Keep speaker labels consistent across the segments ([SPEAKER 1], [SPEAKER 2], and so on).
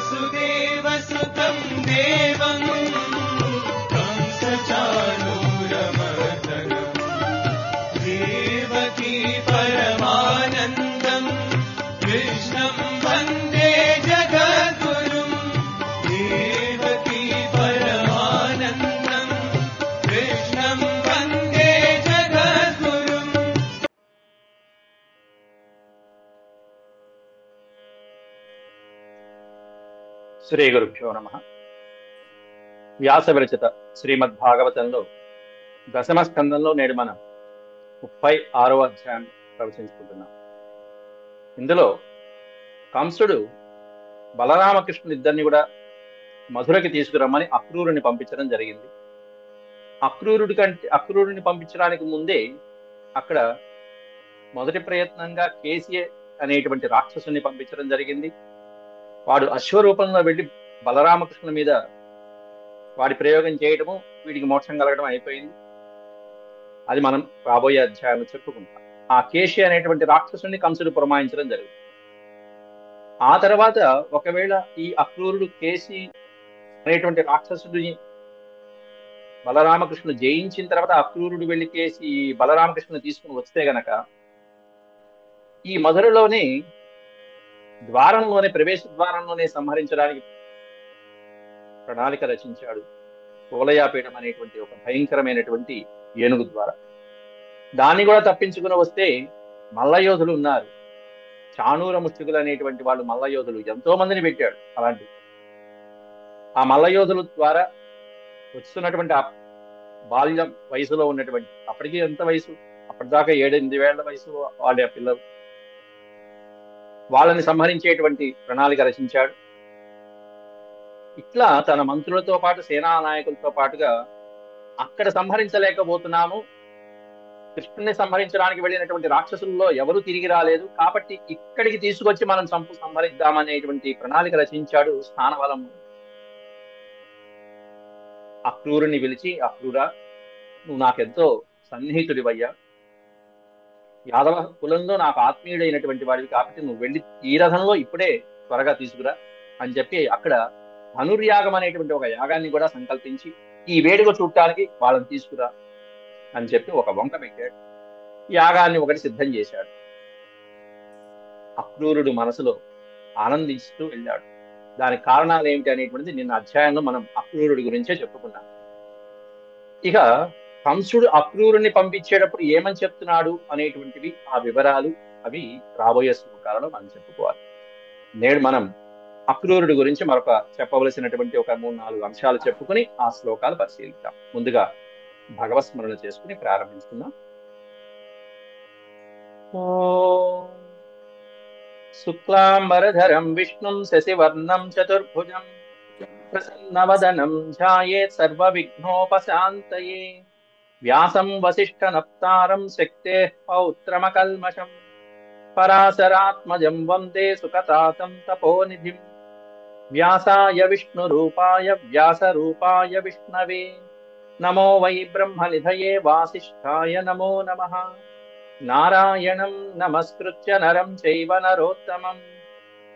[SPEAKER 1] वसुदेवसुतं देवं कंसचाणूरमर्दनं देवकी परमानन्दं कृष्णं वन्दे जगद्गुरुं देवकी परमानन्दं कृष्णं वन्दे जगद्गुरुम्
[SPEAKER 2] శ్రీ గురుభ్యో నమః. వ్యాస విరచిత శ్రీమద్భాగవతంలో దశమ స్కందంలో నేడు మనం 36వ అధ్యాయం ప్రవచించుకుంటున్నాం. ఇందులో కంసుడు బలరామకృష్ణులు ఇద్దరిని కూడా మధురకి తీసుకురమ్మని అక్రూరుని పంపించడం జరిగింది. అక్రూరుని పంపించడానికి ముందే అక్కడ మొదటి ప్రయత్నంగా కేసీ అనేటువంటి రాక్షసుని పంపించడం జరిగింది. వాడు అశ్వరూపంలో వెళ్ళి బలరామకృష్ణుల మీద వాడి ప్రయోగం చేయడము, వీడికి మోక్షం కలగడం అయిపోయింది. అది మనం రాబోయే అధ్యాయంలో చెప్పుకుంటాం. ఆ కేశి అనేటువంటి రాక్షసుని కంసుడు పురమాయించడం జరిగింది. ఆ తర్వాత ఒకవేళ ఈ అక్రూరుడు కేశి అనేటువంటి రాక్షసుడిని బలరామకృష్ణుడు జయించిన తర్వాత అక్రూరుడు వెళ్ళి కేసి బలరామకృష్ణుని తీసుకుని వస్తే గనక ఈ మధురలోనే ప్రవేశ ద్వారంలోనే సంహరించడానికి ప్రణాళిక రచించాడు. కోలయాపీఠం అనేటువంటి ఒక భయంకరమైనటువంటి ఏనుగు ద్వారా. దాన్ని కూడా తప్పించుకుని వస్తే మల్లయోధులు ఉన్నారు. చాణూర ముష్టికులు అనేటువంటి వాళ్ళు మల్లయోధులు ఎంతో మందిని పెట్టాడు. అలాంటి ఆ మల్లయోధుల ద్వారా వస్తున్నటువంటి ఆ బాల్యం వయసులో ఉన్నటువంటి, అప్పటికి ఎంత వయసు, అప్పటిదాకా 7-8 ఏళ్ల వయసు వాళ్ళ పిల్లలు, వాళ్ళని సంహరించేటువంటి ప్రణాళిక రచించాడు. ఇట్లా తన మంత్రులతో పాటు సేనా నాయకులతో పాటుగా అక్కడ సంహరించలేకపోతున్నాము, కృష్ణుని సంహరించడానికి వెళ్ళినటువంటి రాక్షసుల్లో ఎవరూ తిరిగి రాలేదు, కాబట్టి ఇక్కడికి తీసుకొచ్చి మనం సంహరిద్దామనేటువంటి ప్రణాళిక రచించాడు. స్థానబలం అక్రూరుని పిలిచి, అక్రూరా, నువ్వు నాకెంతో సన్నిహితుడివయ్యా, యాదవ కులంలో నాకు ఆత్మీయుడైనటువంటి వాడివి, కాబట్టి నువ్వు వెళ్ళి ఈ రథంలో ఇప్పుడే త్వరగా తీసుకురా అని చెప్పి అక్కడ ధనుర్యాగం అనేటువంటి ఒక యాగాన్ని కూడా సంకల్పించి ఈ వేడుక చూడటానికి వాళ్ళని తీసుకురా అని చెప్పి ఒక వంక పెట్టాడు. యాగాన్ని ఒకటి సిద్ధం చేశాడు. అక్రూరుడు మనసులో ఆనందిస్తూ వెళ్ళాడు. దానికి కారణాలు ఏమిటి అనేటువంటిది నిన్న అధ్యాయంలో మనం అక్రూరుడి గురించే చెప్పుకున్నాం. ఇక కంసుడు అక్రూరుని పంపించేటప్పుడు ఏమని చెప్తున్నాడు అనేటువంటివి, ఆ వివరాలు అవి రాబోయే శ్లోకాలలో మనం చెప్పుకోవాలి. నేడు మనం అక్రూరుడి గురించి మరొక చెప్పవలసినటువంటి ఒక 3-4 అంశాలు చెప్పుకుని ఆ శ్లోకాలు పరిశీలిద్దాం. ముందుగా భగవత్ స్మరణ చేసుకుని ప్రారంభించుకుందాం. ఓం శుక్లాంబరధరం విష్ణుం శశివర్ణం చతుర్భుజం ప్రసన్నవదనం ధ్యాయేత్ సర్వవిఘ్నోపశాంతయే వ్యాసం వసిష్ఠనప్తారం శక్తేః పౌత్రమకల్మషం పరాశరాత్మజం వందే సుఖతాతం తపోనిధిం వ్యాసాయ విష్ణురూపాయ వ్యాసరూపాయ విష్ణవే నమో వై బ్రహ్మనిధయే వాసిష్ఠాయ నమో నమః. నారాయణం నమస్కృత్య నరం చైవ నరోత్తమం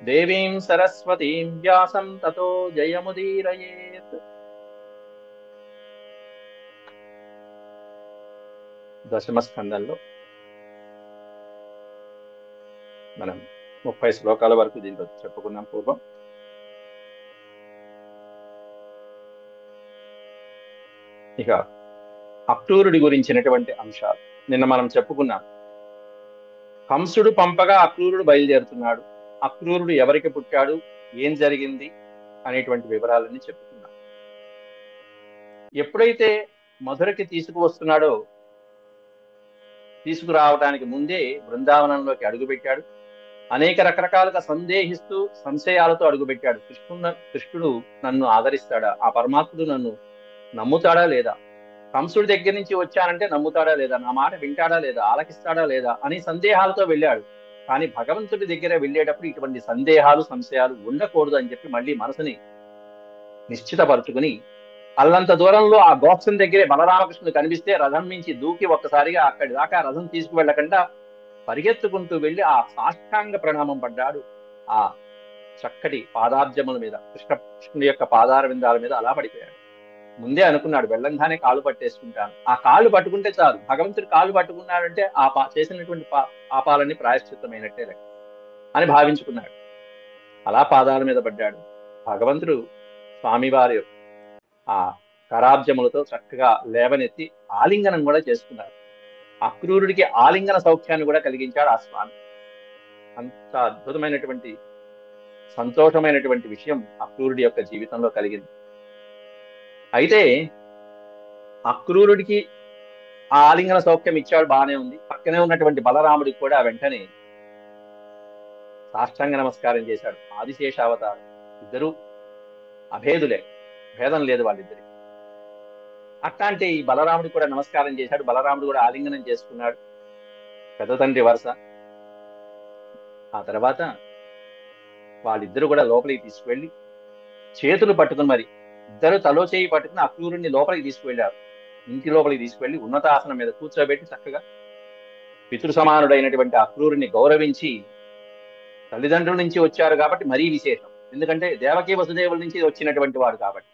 [SPEAKER 2] దేవీం సరస్వతీం వ్యాసం తతో జయముదీరయేత్. దశమ స్కందంలో మనం 30 శ్లోకాల వరకు దీంట్లో చెప్పుకున్నాం పూర్వం. ఇక అక్రూరుడి గురించినటువంటి అంశాలు నిన్న మనం చెప్పుకున్నాం. కంసుడు పంపగా అక్రూరుడు బయలుదేరుతున్నాడు. అక్రూరుడు ఎవరికి పుట్టాడు, ఏం జరిగింది అనేటువంటి వివరాలన్నీ చెప్పుకున్నాం. ఎప్పుడైతే మధురకి తీసుకురావడానికి ముందే బృందావనంలోకి అడుగుపెట్టాడు. అనేక రకరకాలుగా సంశయాలతో అడుగుపెట్టాడు. కృష్ణుడు నన్ను ఆదరిస్తాడా, ఆ పరమాత్ముడు నన్ను నమ్ముతాడా లేదా, కంసుడి దగ్గర నుంచి వచ్చానంటే నమ్ముతాడా లేదా, నా మాట వింటాడా లేదా, ఆలకిస్తాడా లేదా అని సందేహాలతో వెళ్ళాడు. కానీ భగవంతుడి దగ్గర వెళ్ళేటప్పుడు ఇటువంటి సంశయాలు ఉండకూడదు అని చెప్పి మళ్ళీ మనసుని నిశ్చితపరుచుకుని అల్లంత దూరంలో ఆ గోప్సం దగ్గరే బలరామకృష్ణుడు కనిపిస్తే రథం నుంచి దూకి ఒక్కసారిగా అక్కడి దాకా రథం తీసుకువెళ్ళకుండా పరిగెత్తుకుంటూ వెళ్ళి ఆ సాష్టాంగ ప్రణామం పడ్డాడు ఆ చక్కటి పాదాబ్జముల మీద కృష్ణుడి యొక్క పాదార విందాల మీద అలా పడిపోయాడు. ముందే అనుకున్నాడు వెళ్ళంగానే కాళ్ళు పట్టేసుకుంటాను, ఆ కాళ్ళు పట్టుకుంటే చాలు, భగవంతుడు కాళ్ళు పట్టుకున్నాడంటే చేసినటువంటి పాపాలన్నీ ప్రాయశ్చిత్తమైనట్టే లెక్క అని భావించుకున్నాడు. అలా పాదాల మీద పడ్డాడు. భగవంతుడు స్వామివారి ఆ కరాబ్జములతో చక్కగా లేవనెత్తి ఆలింగనం కూడా చేసుకున్నారు. అక్రూరుడికి ఆలింగన సౌఖ్యాన్ని కూడా కలిగించాడు ఆ స్వామి. అంత అద్భుతమైనటువంటి సంతోషమైనటువంటి విషయం అక్రూరుడి యొక్క జీవితంలో కలిగింది. అయితే అక్రూరుడికి ఆ ఆలింగన సౌఖ్యం ఇచ్చాడు, బాగానే ఉంది. పక్కనే ఉన్నటువంటి బలరాముడికి కూడా వెంటనే సాష్టాంగ నమస్కారం చేశాడు. ఆదిశేష అవతారం, ఇద్దరు అభేదులే, భేదం లేదు వాళ్ళిద్దరికి. అట్లాంటి బలరాముడికి కూడా నమస్కారం చేశాడు. బలరాముడు కూడా ఆలింగనం చేసుకున్నాడు, పెద్ద తండ్రి వరుస. ఆ తర్వాత వాళ్ళిద్దరు కూడా లోపలికి తీసుకువెళ్ళి చేతులు పట్టుకుని, మరి ఇద్దరు తలో చేయి పట్టుకుని అక్రూరుణ్ణి లోపలికి తీసుకువెళ్ళారు. ఇంటి లోపలికి తీసుకువెళ్ళి ఉన్నతాసనం మీద కూర్చోబెట్టి చక్కగా పితృ సమానుడైనటువంటి అక్రూరుణ్ణి గౌరవించి, తల్లిదండ్రుల నుంచి వచ్చారు కాబట్టి మరీ విశేషం, ఎందుకంటే దేవకీ వసుదేవుల నుంచి వచ్చినటువంటి వాడు కాబట్టి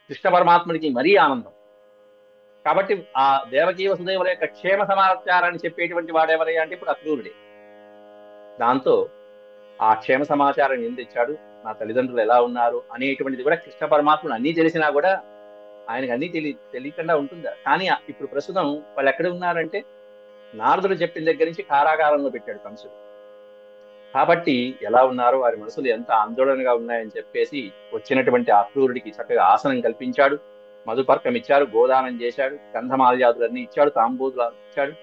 [SPEAKER 2] కృష్ణ పరమాత్ముడికి మరీ ఆనందం. కాబట్టి ఆ దేవకీ వసుదేవుల యొక్క క్షేమ సమాచారాన్ని చెప్పేటువంటి వాడెవరయ్యా అంటే ఇప్పుడు అక్రూరుడే. దాంతో ఆ క్షేమ సమాచారం ఏం తెచ్చాడు, నా తల్లిదండ్రులు ఎలా ఉన్నారు అనేటువంటిది కూడా కృష్ణ పరమాత్ముడు అన్నీ తెలిసినా కూడా ఆయనకు అన్నీ తెలియకుండా ఉంటుందా? కానీ ఇప్పుడు ప్రస్తుతం వాళ్ళు ఎక్కడ ఉన్నారంటే నారదుడు చెప్పిన దగ్గర నుంచి కారాగారంలో పెట్టాడు కంసుడు. కాబట్టి ఎలా ఉన్నారు, వారి మనసులు ఎంత ఆందోళనగా ఉన్నాయని చెప్పేసి వచ్చినటువంటి అక్రూరుడికి చక్కగా ఆసనం కల్పించాడు, మధుపర్కం ఇచ్చారు, గోదానం చేశాడు, గంధమాల్యాదులన్నీ ఇచ్చాడు, తాంబూదులు ఇచ్చాడు.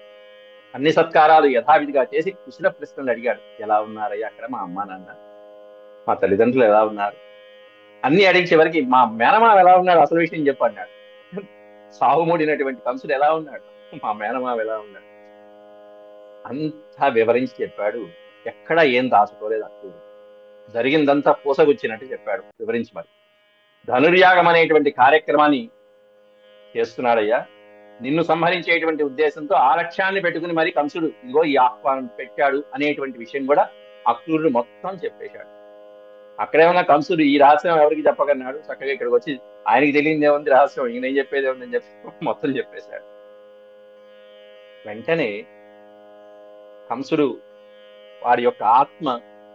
[SPEAKER 2] అన్ని సత్కారాలు యథావిధిగా చేసి కుశల ప్రశ్నలు అడిగాడు. ఎలా ఉన్నారయ్యా అక్కడ మా అమ్మ నాన్న, మా తల్లిదండ్రులు ఎలా ఉన్నారు అన్ని అడిగి చివరికి మా మేనమావ ఎలా ఉన్నాడు అసలు విషయం చెప్పన్నాడు. సావుమూడినటువంటి కంసుడు ఎలా ఉన్నాడు, మా మేనమావ ఎలా ఉన్నాడు అంతా వివరించి చెప్పాడు. ఎక్కడ ఏం దాచుకోలేదు అక్రూరుడు, జరిగిందంతా పూసగుచ్చినట్టు చెప్పాడు వివరించి. మరి ధనుర్యాగం అనేటువంటి కార్యక్రమాన్ని చేస్తున్నాడయ్యా, నిన్ను సంహరించేటువంటి ఉద్దేశంతో ఆ లక్ష్యాన్ని పెట్టుకుని మరి కంసుడు ఇదిగో ఈ ఆహ్వానం పెట్టాడు అనేటువంటి విషయం కూడా అక్రూరుడు మొత్తం చెప్పేశాడు. అక్కడేమన్నా కంసుడు ఈ రహస్యం ఎవరికి చెప్పగన్నాడు, చక్కగా ఇక్కడికి వచ్చి ఆయనకి తెలియదు ఏముంది రహస్యం, ఈయన ఏం చెప్పేది ఏముందని చెప్పి మొత్తం చెప్పేశాడు. వెంటనే కంసుడు వాడి యొక్క ఆత్మ,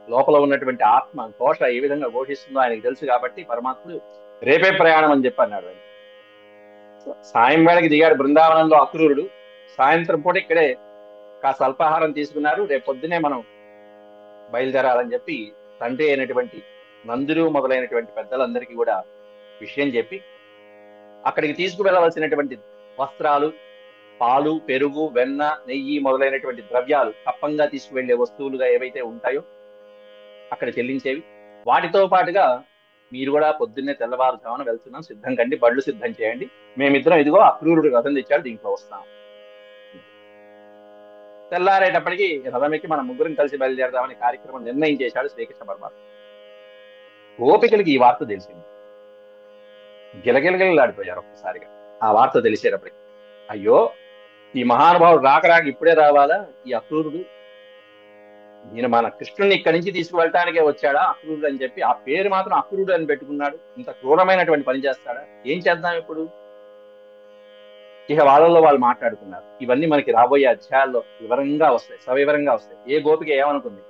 [SPEAKER 2] లోపల ఉన్నటువంటి ఆత్మ ఘోష ఏ విధంగా ఘోషిస్తుందో ఆయనకు తెలుసు కాబట్టి పరమాత్ముడు రేపే ప్రయాణం అని చెప్పి అన్నాడు. సాయం వేళకి దిగాడు బృందావనంలో అక్రూరుడు. సాయంత్రం పూట ఇక్కడే కాస్త అల్పాహారం తీసుకున్నారు, రేపు పొద్దునే మనం బయలుదేరాలని చెప్పి తండ్రి అయినటువంటి నందులు మొదలైనటువంటి పెద్దలందరికీ కూడా విషయం చెప్పి అక్కడికి తీసుకువెళ్ళవలసినటువంటి వస్త్రాలు, పాలు, పెరుగు, వెన్న, నెయ్యి మొదలైనటువంటి ద్రవ్యాలు, కప్పంగా తీసుకువెళ్లే వస్తువులుగా ఏవైతే ఉంటాయో అక్కడ చెల్లించేవి, వాటితో పాటుగా మీరు కూడా పొద్దున్నే తెల్లవారుజామున వెళ్తున్నాం, సిద్ధం కండి, బళ్ళు సిద్ధం చేయండి, మేమిద్దరం ఇదిగో అక్రూరుడు రథం తెచ్చాడు దీంట్లో వస్తాం. తెల్లారేటప్పటికి రథం ఎక్కి మనం ముగ్గురం కలిసి బయలుదేరదామని కార్యక్రమం నిర్ణయం చేశాడు శ్రీకృష్ణ పరమాత్మ. గోపికలకి ఈ వార్త తెలిసింది, గిలగిలగిలాడిపోయారు ఒక్కసారిగా ఆ వార్త తెలిసేటప్పటికి. అయ్యో ఈ మహానుభావుడు రాక ఇప్పుడే రావాలా, ఈ అక్రూరుడు ఈయన మన కృష్ణుడిని ఇక్కడి నుంచి తీసుకువెళ్ళటానికే వచ్చాడా అక్రూరుడు అని చెప్పి ఆ పేరు మాత్రం అక్రూరుడు అని పెట్టుకున్నాడు, ఇంత క్రూరమైనటువంటి పని చేస్తాడా, ఏం చేద్దాం ఇప్పుడు? ఇక వాళ్ళల్లో వాళ్ళు మాట్లాడుకున్నారు. ఇవన్నీ మనకి రాబోయే అధ్యాయాల్లో వివరంగా వస్తాయి, సవివరంగా వస్తాయి. ఏ గోపిక ఏమనుకుంది,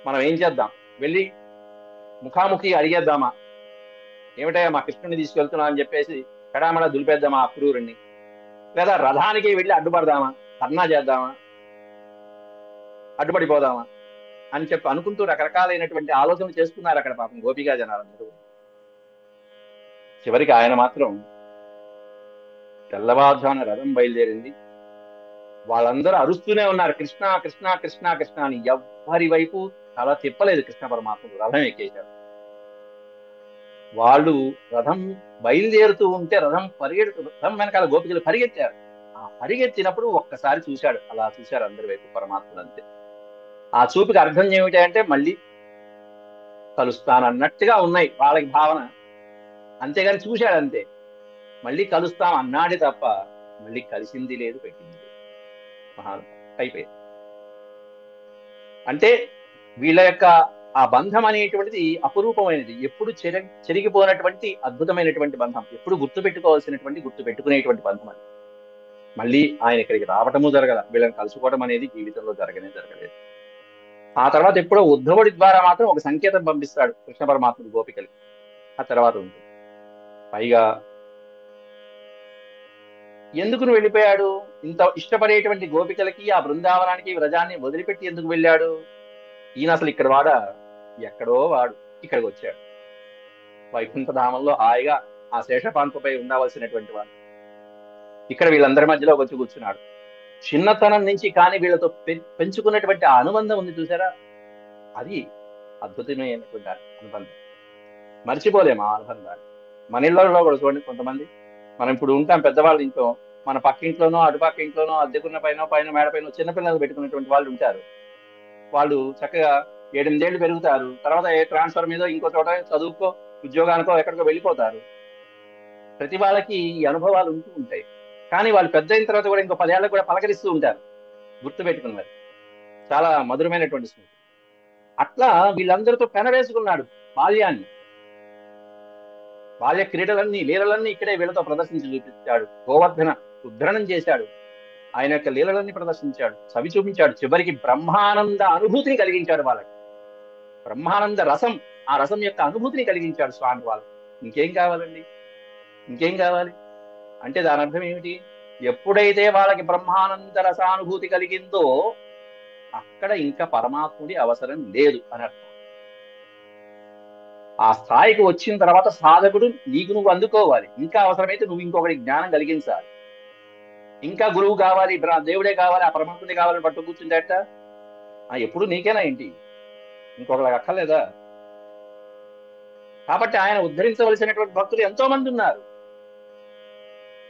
[SPEAKER 2] మనం ఏం చేద్దాం, వెళ్ళి ముఖాముఖి అడిగేద్దామా, ఏమిటయ్యా మా కృష్ణుడిని తీసుకెళ్తున్నా అని చెప్పేసి కడామడా దులిపేద్దామా అక్రూరుణ్ణి, లేదా రథానికి వెళ్ళి అడ్డుపడదామా, ధర్నా చేద్దామా, అడ్డుపడిపోదామా అని చెప్పి అనుకుంటూ రకరకాలైనటువంటి ఆలోచనలు చేసుకున్నారు అక్కడ పాపం గోపికా జనాలందరూ. చివరికి ఆయన మాత్రం తెల్లవారుజామున రథం బయలుదేరింది. వాళ్ళందరూ అరుస్తూనే ఉన్నారు కృష్ణ కృష్ణ కృష్ణ కృష్ణ అని. ఎవ్వరి వైపు తల తిప్పలేదు కృష్ణ పరమాత్ముడు, రథం ఎక్కేశాడు. వాళ్ళు రథం బయలుదేరుతూ ఉంటే రథం వెనకాల గోపికలు పరిగెత్తారు. ఆ పరిగెత్తినప్పుడు ఒక్కసారి చూశాడు, అలా చూశారు అందరి వైపు పరమాత్ముడు అంతే. ఆ చూపుకి అర్థం ఏమిటి అంటే మళ్ళీ కలుస్తానన్నట్టుగా ఉన్నాయి వాళ్ళకి భావన, అంతేగాని చూశాడు అంతే. మళ్ళీ కలుస్తాం అన్నాడే తప్ప మళ్ళీ కలిసింది లేదు, పెట్టింది లేదు. అయిపోయింది. అంటే వీళ్ళ యొక్క ఆ బంధం అనేటువంటిది అపురూపమైనది, ఎప్పుడు చెరిగిపోయినటువంటి అద్భుతమైనటువంటి బంధం, ఎప్పుడు గుర్తు పెట్టుకునేటువంటి బంధం అది. మళ్ళీ ఆయన ఇక్కడికి రావటము జరగల, వీళ్ళని కలుసుకోవడం అనేది జీవితంలో జరగలేదు. ఆ తర్వాత ఎప్పుడో ఉద్ధవుడి ద్వారా మాత్రం ఒక సంకేతం పంపిస్తాడు కృష్ణ పరమాత్ముడు గోపికలకి, ఆ తర్వాత ఉంటుంది. పైగా ఎందుకు నువ్వు వెళ్ళిపోయాడు? ఇంత ఇష్టపడేటువంటి గోపికలకి, ఆ బృందావనానికి, వ్రజాన్ని వదిలిపెట్టి ఎందుకు వెళ్ళాడు? ఈయన అసలు ఇక్కడ వాడా? ఎక్కడో వాడు ఇక్కడికి వచ్చాడు. వైకుంఠధామంలో హాయిగా ఆ శేషపాన్పుపై ఉండవలసినటువంటి వాడు ఇక్కడ వీళ్ళందరి మధ్యలో వచ్చి కూర్చున్నాడు. చిన్నతనం నుంచి కానీ వీళ్ళతో పెంచుకున్నటువంటి ఆ అనుబంధం ఉంది చూసారా, అది అద్భుతమైనటువంటి అనుబంధం. మర్చిపోలేము ఆ అనుబంధాన్ని. మన ఇళ్లలో కూడా చూడండి, కొంతమంది మనం ఇప్పుడు ఉంటాం పెద్దవాళ్ళ ఇంట్లో, మన పక్క ఇంట్లోనో అటుపక్క ఇంట్లోనో అద్దెకున్న పైన మేడ పైన చిన్నపిల్లలు పెట్టుకున్నటువంటి వాళ్ళు ఉంటారు. వాళ్ళు చక్కగా 7-8 ఏళ్ళు పెరుగుతారు, తర్వాత ఏ ట్రాన్స్ఫర్ మీద ఇంకో చోట చదువుకో, ఉద్యోగానికో ఎక్కడికో వెళ్ళిపోతారు. ప్రతి వాళ్ళకి ఈ అనుభవాలు ఉంటూ ఉంటాయి. కానీ వాళ్ళు పెద్ద అయిన తర్వాత కూడా ఇంకో 10 ఏళ్ళకు కూడా పలకరిస్తూ ఉంటారు, గుర్తు పెట్టుకున్నారు. చాలా మధురమైనటువంటి స్మృతి. అట్లా వీళ్ళందరితో పెనవేసుకున్నాడు బాల్యాన్ని. బాల్య క్రీడలన్నీ, లీలలన్నీ ఇక్కడే వీళ్ళతో ప్రదర్శించి చూపించాడు. గోవర్ధన ఉద్ధరణం చేశాడు, ఆయన యొక్క లీలలన్నీ ప్రదర్శించాడు, చవి చూపించాడు. చివరికి బ్రహ్మానంద అనుభూతిని కలిగించాడు వాళ్ళకి. బ్రహ్మానంద రసం, ఆ రసం యొక్క అనుభూతిని కలిగించాడు స్వామి వాళ్ళకి. ఇంకేం కావాలండి? ఇంకేం కావాలి అంటే దాని అర్థం ఏమిటి? ఎప్పుడైతే వాళ్ళకి బ్రహ్మానంద రసానుభూతి కలిగిందో అక్కడ ఇంకా పరమాత్ముడి అవసరం లేదు అని అర్థం. ఆ స్థాయికి వచ్చిన తర్వాత సాధకుడు నీకు నువ్వు అందుకోవాలి. ఇంకా అవసరమైతే నువ్వు ఇంకొకటి జ్ఞానం కలిగించాలి. ఇంకా గురువు కావాలి, దేవుడే కావాలి, ఆ పరమాత్ముడే కావాలని పట్టు కూర్చుంటేట ఎప్పుడు నీకేనా ఏంటి? ఇంకొకరికి అక్కర్లేదా? కాబట్టి ఆయన ఉద్ధరించవలసినటువంటి భక్తులు ఎంతో మంది ఉన్నారు.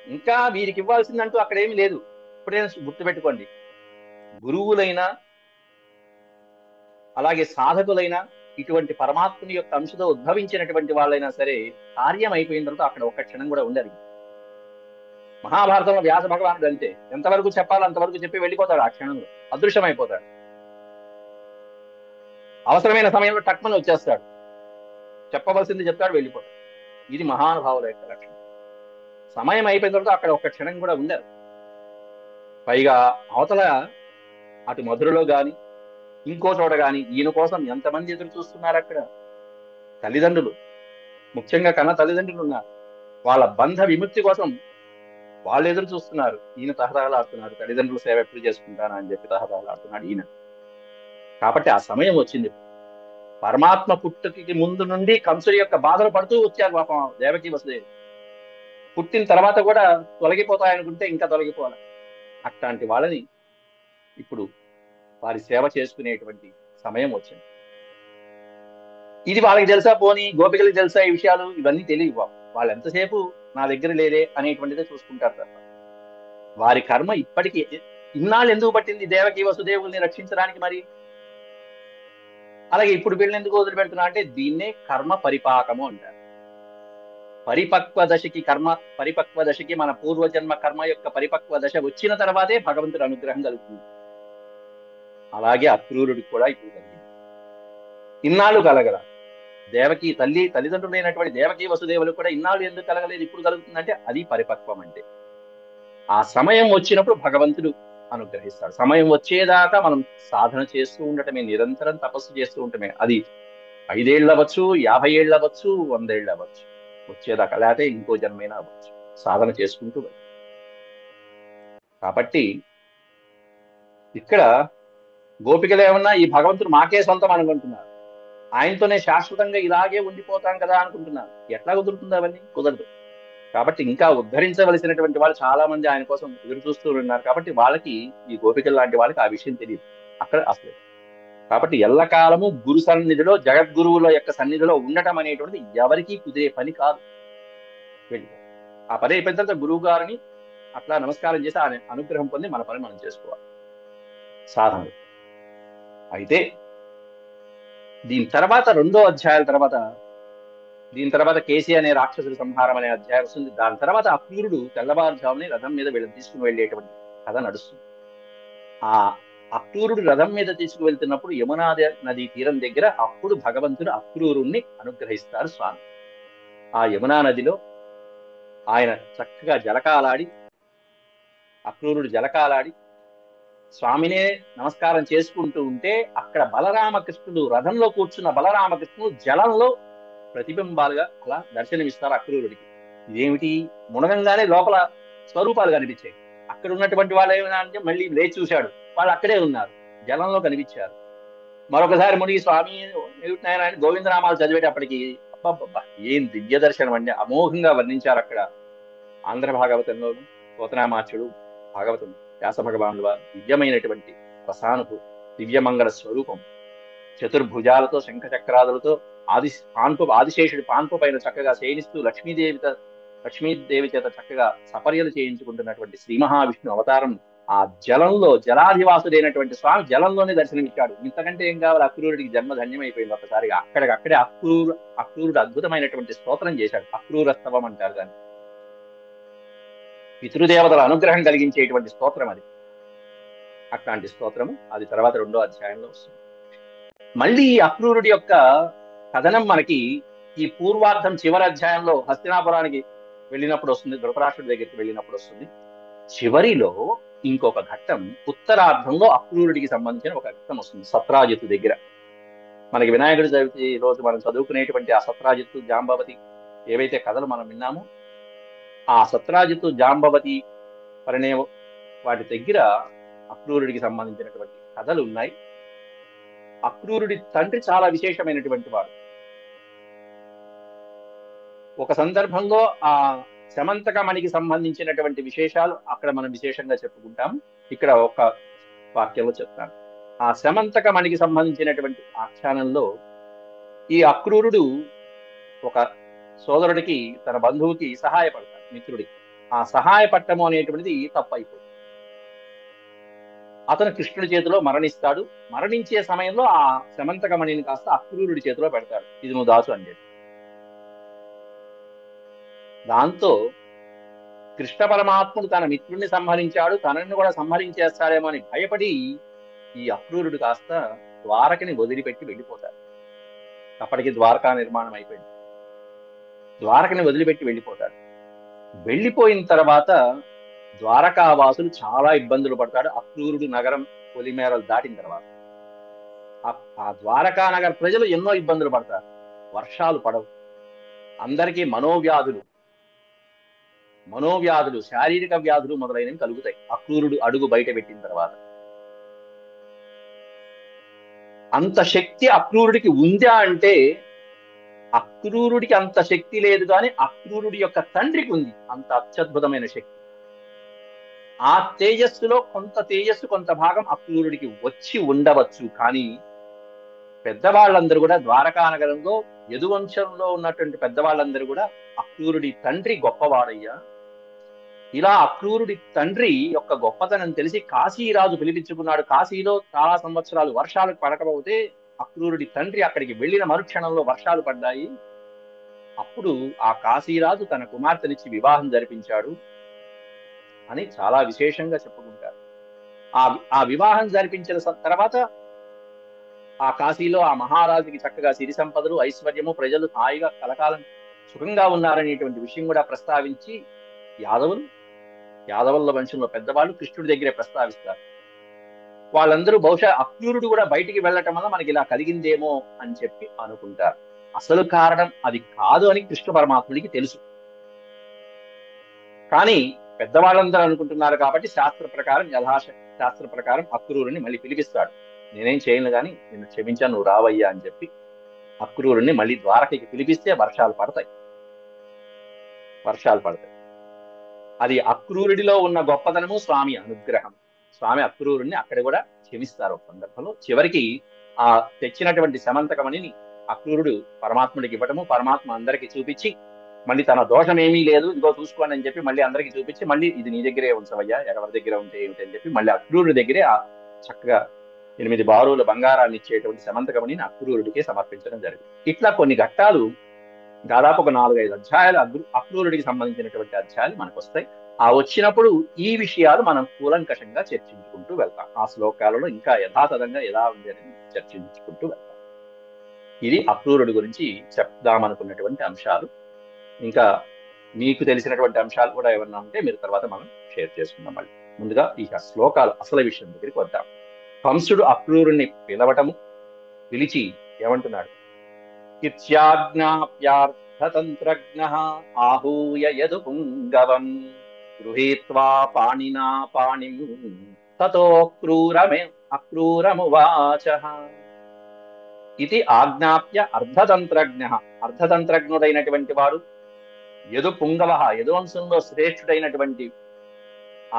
[SPEAKER 2] ఇంకా వీరికి ఇవ్వాల్సిందంటూ అక్కడ ఏమీ లేదు. ఇప్పుడైనా గుర్తుపెట్టుకోండి, గురువులైనా అలాగే సాధకులైనా ఇటువంటి పరమాత్ముని యొక్క అంశతో ఉద్భవించినటువంటి వాళ్ళైనా సరే కార్యం అయిపోయిన తర్వాత అక్కడ ఒక్క క్షణం కూడా ఉండరు. మహాభారతంలో వ్యాస భగవానుడు అంతే, ఎంతవరకు చెప్పాలో అంతవరకు చెప్పి వెళ్ళిపోతాడు, ఆ క్షణంలో అదృశ్యమైపోతాడు. అవసరమైన సమయంలో టక్మని వచ్చేస్తాడు, చెప్పవలసింది చెప్తాడు, వెళ్ళిపోతాడు. ఇది మహానుభావుల యొక్క లక్షణం. సమయం అయిపోయిన తర్వాత అక్కడ ఒక్క క్షణం కూడా ఉండరు. పైగా అవతల అటు మధురలో గాని ఇంకో చోట గాని ఈయన కోసం ఎంతమంది ఎదురు చూస్తున్నారు అక్కడ? తల్లిదండ్రులు, ముఖ్యంగా కన్న తల్లిదండ్రులు ఉన్నారు. వాళ్ళ బంధ విముక్తి కోసం వాళ్ళు ఎదురు చూస్తున్నారు. ఈయన తహతహలాడుతున్నాడు, తల్లిదండ్రుల సేవ ఎప్పుడు చేసుకుంటానా అని చెప్పి తహతహలాడుతున్నాడు ఈయన. కాబట్టి ఆ సమయం వచ్చింది. పరమాత్మ పుట్టుకి ముందు నుండి కంసుడి యొక్క బాధలు పడుతూ వచ్చారు పాపం దేవకీ వసుదేవుడు. పుట్టిన తర్వాత కూడా తొలగిపోతాయనుకుంటే ఇంకా తొలగిపోవాలి. అట్లాంటి వాళ్ళని ఇప్పుడు వారి సేవ చేసుకునేటువంటి సమయం వచ్చింది. ఇది వాళ్ళకి తెలుసా? పోనీ గోపికలకు తెలుసా ఈ విషయాలు? ఇవన్నీ తెలియవు. వాళ్ళు ఎంతసేపు నా దగ్గర లేదే అనేటువంటిదే చూసుకుంటారు తప్ప వారి కర్మ ఇప్పటికీ ఇన్నాళ్ళు ఎందుకు పట్టింది దేవకీ వసుదేవుల్ని రక్షించడానికి? మరి అలాగే ఇప్పుడు వీళ్ళని ఎందుకు వదిలిపెడుతున్నా అంటే దీన్నే కర్మ పరిపాకము అంటారు. పరిపక్వ దశకి మన పూర్వజన్మ కర్మ యొక్క పరిపక్వ దశ వచ్చిన తర్వాతే భగవంతుడి అనుగ్రహం కలుగుతుంది. అలాగే అక్రూరుడికి కూడా ఇప్పుడు కలిగింది. ఇన్నాళ్ళు కలగల. దేవకి తల్లిదండ్రులైనటువంటి దేవకీ వసుదేవులు కూడా ఇన్నాళ్ళు ఎందుకు కలగలేదు, ఇప్పుడు కలుగుతుందంటే అది పరిపక్వం. అంటే ఆ సమయం వచ్చినప్పుడు భగవంతుడు అనుగ్రహిస్తాడు. సమయం వచ్చేదాకా మనం సాధన చేస్తూ ఉండటమే, నిరంతరం తపస్సు చేస్తూ ఉండటమే. అది 5 ఏళ్ళు అవ్వచ్చు, 50 ఏళ్ళు అవ్వచ్చు, 100 ఏళ్ళు అవ్వచ్చు, వచ్చేదాకా. లేకపోతే ఇంకో జన్మైనా అవ్వచ్చు, సాధన చేసుకుంటూ. కాబట్టి ఇక్కడ గోపికలు ఏమన్నా ఈ భగవంతుడు మాకే సొంతం అనుకుంటున్నారు, ఆయనతోనే శాశ్వతంగా ఇలాగే ఉండిపోతాం కదా అనుకుంటున్నారు. ఎట్లా కుదురుతుంది? అవన్నీ కుదరదు. కాబట్టి ఇంకా ఉద్ధరించవలసినటువంటి వాళ్ళు చాలా మంది ఆయన కోసం ఎదురు చూస్తూ ఉన్నారు. కాబట్టి వాళ్ళకి, ఈ గోపికలు లాంటి వాళ్ళకి ఆ విషయం తెలియదు అక్కడ అసలు. కాబట్టి ఎల్లకాలము గురు సన్నిధిలో, జగద్గురువుల యొక్క సన్నిధిలో ఉండటం అనేటువంటిది ఎవరికీ కుదిరే పని కాదు. ఆ పని అయిపోయిన తర్వాత గురువు గారిని అట్లా నమస్కారం చేసి ఆయన అనుగ్రహం పొంది మన పని మనం చేసుకోవాలి సాధన. అయితే దీని తర్వాత 2వ అధ్యాయాల తర్వాత, దీని తర్వాత కేసీ అనే రాక్షసుడి సంహారం అనే అధ్యాయం వస్తుంది. దాని తర్వాత అక్రూరుడు తెల్లవారుజామునే రథం మీద వీళ్ళని తీసుకుని వెళ్ళేటువంటి కథ నడుస్తుంది. అక్రూరుడు రథం మీద తీసుకువెళ్తున్నప్పుడు యమునా నది తీరం దగ్గర అప్పుడు భగవంతుడు అక్రూరుణ్ణి అనుగ్రహిస్తారు స్వామి. ఆ యమునా నదిలో ఆయన చక్కగా జలకాలాడి, అక్రూరుడు జలకాలాడి స్వామినే నమస్కారం చేసుకుంటూ ఉంటే అక్కడ బలరామకృష్ణుడు, రథంలో కూర్చున్న బలరామకృష్ణుడు జలంలో ప్రతిబింబాలుగా అలా దర్శనమిస్తారు అక్రూరుడికి. ఇదేమిటి, మునగంగానే లోపల స్వరూపాలు కనిపించాయి. అక్కడ ఉన్నటువంటి వాళ్ళు ఏమైనా అంటే మళ్ళీ లేచి చూశాడు, వాళ్ళు అక్కడే ఉన్నారు, జలంలో కనిపించారు. మరొకసారి మునిగి స్వామి ఏమిటినాయన అని గోవిందనామాలు చదివేటప్పటికి అబ్బబ్బబ్బా ఏం దివ్య దర్శనం అండి, అమోఘంగా వర్ణించారు అక్కడ. ఆంధ్ర భాగవతంలోను పోతనామాచుడు భాగవతం వ్యాస భగవానుడు వారు దివ్యమైనటువంటి ప్రసానుకు దివ్యమంగళ స్వరూపం, చతుర్భుజాలతో శంఖచక్రాదులతో ఆదిశేషుడి పాన్పు పైన చక్కగా శయనిస్తూ లక్ష్మీదేవి చేత చక్కగా సపర్యలు చేయించుకుంటున్నటువంటి శ్రీ మహావిష్ణు అవతారం ఆ జలంలో జలాధివాసుడైనటువంటి స్వామి జలంలోనే దర్శనమిచ్చాడు. ఇంతకంటే ఏం కావాలి, అక్రూరుడికి జన్మ ధన్యమైపోయింది. ఒక్కసారిగా అక్కడికక్కడే అక్రూరుడు అద్భుతమైనటువంటి స్తోత్రం చేశాడు. అక్రూరస్తవం అంటారు దాన్ని. పితృదేవతల అనుగ్రహం కలిగించేటువంటి స్తోత్రం అది. అట్లాంటి స్తోత్రము అది తర్వాత 2వ అధ్యాయంలో వస్తుంది. మళ్ళీ అక్రూరుడి యొక్క కథనం మనకి ఈ పూర్వార్థం చివరి అధ్యాయంలో హస్తినాపురానికి వెళ్ళినప్పుడు వస్తుంది, ధృతరాష్ట్రుడి దగ్గరికి వెళ్ళినప్పుడు వస్తుంది. చివరిలో ఇంకొక ఘట్టం, ఉత్తరార్థంలో అక్రూరుడికి సంబంధించిన ఒక ఘట్టం వస్తుంది సత్రాజిత్తు దగ్గర. మనకి వినాయకుడి చవితి రోజు మనం చదువుకునేటువంటి ఆ సత్రాజిత్తు జాంబవతి ఏవైతే కథలు మనం విన్నామో, ఆ సత్రాజిత్తు జాంబవతి పరిణయం వాటి దగ్గర అక్రూరుడికి సంబంధించినటువంటి కథలు ఉన్నాయి. అక్రూరుడి తండ్రి చాలా విశేషమైనటువంటి వాడు. ఒక సందర్భంలో ఆ శమంతకమణికి సంబంధించినటువంటి విశేషాలు అక్కడ మనం విశేషంగా చెప్పుకుంటాము. ఇక్కడ ఒక వాక్యంలో చెప్తాను. ఆ శమంతకమణికి సంబంధించినటువంటి ఆఖ్యానంలో ఈ అక్రూరుడు ఒక సోదరుడికి, తన బంధువుకి సహాయపడతాడు, మిత్రుడికి. ఆ సహాయపడటము అనేటువంటిది తప్పైపోతుంది. అతను కృష్ణుడి చేతిలో మరణిస్తాడు. మరణించే సమయంలో ఆ శమంతకమణిని కాస్త అక్రూరుడి చేతిలో పెడతాడు, ఇది నువ్వు దాసు అని చెప్పి. దాంతో కృష్ణ పరమాత్ముడు తన మిత్రుడిని సంహరించాడు, తనని కూడా సంహరించేస్తాడేమో అని భయపడి ఈ అక్రూరుడు కాస్త ద్వారకని వదిలిపెట్టి వెళ్ళిపోతాడు. అప్పటికి ద్వారకా నిర్మాణం అయిపోయింది. ద్వారకని వదిలిపెట్టి వెళ్ళిపోతాడు. వెళ్ళిపోయిన తర్వాత ద్వారకావాసులు చాలా ఇబ్బందులు పడతాడు. అక్రూరుడు నగరం పొలిమేరలు దాటిన తర్వాత ఆ ద్వారకా నగర ప్రజలు ఎన్నో ఇబ్బందులు పడతారు. వర్షాలు పడవు, అందరికీ మనోవ్యాధులు, శారీరక వ్యాధులు మొదలైనవి కలుగుతాయి అక్రూరుడు అడుగు బయట పెట్టిన తర్వాత. అంత శక్తి అక్రూరుడికి ఉందా అంటే అక్రూరుడికి అంత శక్తి లేదు, కానీ అక్రూరుడి యొక్క తండ్రికి ఉంది అంత అత్యద్భుతమైన శక్తి. ఆ తేజస్సులో కొంత తేజస్సు, కొంత భాగం అక్రూరుడికి వచ్చి ఉండవచ్చు. కానీ పెద్దవాళ్ళందరూ కూడా, ద్వారకా నగరంలో యదువంశంలో ఉన్నటువంటి పెద్దవాళ్ళందరూ కూడా అక్రూరుడి తండ్రి గొప్పవాడయ్యా, ఇలా అక్రూరుడి తండ్రి యొక్క గొప్పతనం తెలిసి కాశీరాజు పిలిపించుకున్నాడు. కాశీలో చాలా సంవత్సరాలు వర్షాలు పడకపోతే అక్రూరుడి తండ్రి అక్కడికి వెళ్ళిన మరుక్షణంలో వర్షాలు పడ్డాయి. అప్పుడు ఆ కాశీరాజు తన కుమార్తెనిచ్చి వివాహం జరిపించాడు అని చాలా విశేషంగా చెప్పుకుంటారు. ఆ వివాహం జరిపించిన తర్వాత ఆ కాశీలో ఆ మహారాజుకి చక్కగా సిరి సంపదలు, ఐశ్వర్యము, ప్రజలు హాయిగా కలకాలం సుఖంగా ఉన్నారనేటువంటి విషయం కూడా ప్రస్తావించి యాదవుల వంశంలో పెద్దవాళ్ళు కృష్ణుడి దగ్గరే ప్రస్తావిస్తారు. వాళ్ళందరూ బహుశా అక్రూరుడు కూడా బయటికి వెళ్ళటం వల్ల మనకి ఇలా కలిగిందేమో అని చెప్పి అనుకుంటారు. అసలు కారణం అది కాదు అని కృష్ణ పరమాత్ముడికి తెలుసు. కానీ పెద్దవాళ్ళందరూ అనుకుంటున్నారు కాబట్టి శాస్త్ర ప్రకారం అక్రూరుని మళ్ళీ పిలిపిస్తాడు. నేనేం చేయను కానీ నిన్ను క్షమించాను, నువ్వు రావయ్యా అని చెప్పి అక్రూరుని మళ్ళీ ద్వారకకి పిలిపిస్తే వర్షాలు పడతాయి. అది అక్రూరుడిలో ఉన్న గొప్పతనము, స్వామి అనుగ్రహం. స్వామి అక్రూరుణ్ణి అక్కడ కూడా క్షమిస్తారు ఒక సందర్భంలో. చివరికి ఆ తెచ్చినటువంటి శమంతకమణిని అక్రూరుడు పరమాత్ముడికి ఇవ్వటము, పరమాత్మ అందరికీ చూపించి మళ్ళీ తన దోషం ఏమీ లేదు, ఇదిగో చూసుకోండి అని చెప్పి మళ్ళీ అందరికీ చూపించి మళ్ళీ ఇది నీ దగ్గరే ఉంచవయ్యా, ఎవరి దగ్గర ఉంటే ఏమిటి అని చెప్పి మళ్ళీ అక్రూరుడి దగ్గరే ఆ చక్కగా 8 బారుల బంగారాన్ని ఇచ్చేటువంటి శమంతకమణిని అక్రూరుడికే సమర్పించడం జరిగింది. ఇట్లా కొన్ని ఘట్టాలు దాదాపు ఒక 4-5 అధ్యాయాలు అక్రూరుడికి సంబంధించినటువంటి అధ్యాయాలు మనకు వస్తాయి. ఆ వచ్చినప్పుడు ఈ విషయాలు మనం కూలంకషంగా చర్చించుకుంటూ వెళ్తాం. ఆ శ్లోకాలలో ఇంకా యథాతథంగా ఎలా ఉంది అని చర్చించుకుంటూ వెళ్తాం. ఇది అక్రూరుడి గురించి చెప్దామనుకున్నటువంటి అంశాలు. ఇంకా మీకు తెలిసినటువంటి అంశాలు కూడా ఏమన్నా ఉంటే మీరు తర్వాత మనం షేర్ చేసుకుందాం. మళ్ళీ ముందుగా ఈ శ్లోకాలు అసలు విషయం దగ్గరికి వద్దాం. కంసుడు అక్రూరుణ్ణి పిలిచి ఏమంటున్నాడు? ఇత్యాజ్ఞాప్యార్థతంత్రజ్ఞః ఆహూయ యదు పుంగవం గృహీత్వా పాణినా పాణిం తతో అక్రూరమువాచ. ఇది ఆజ్ఞాప్య అర్ధతంత్రజ్ఞ, అర్ధతంత్రజ్ఞుడైనటువంటి వాడు యదు పుంగవ, యదువంశంలో శ్రేష్ఠుడైనటువంటి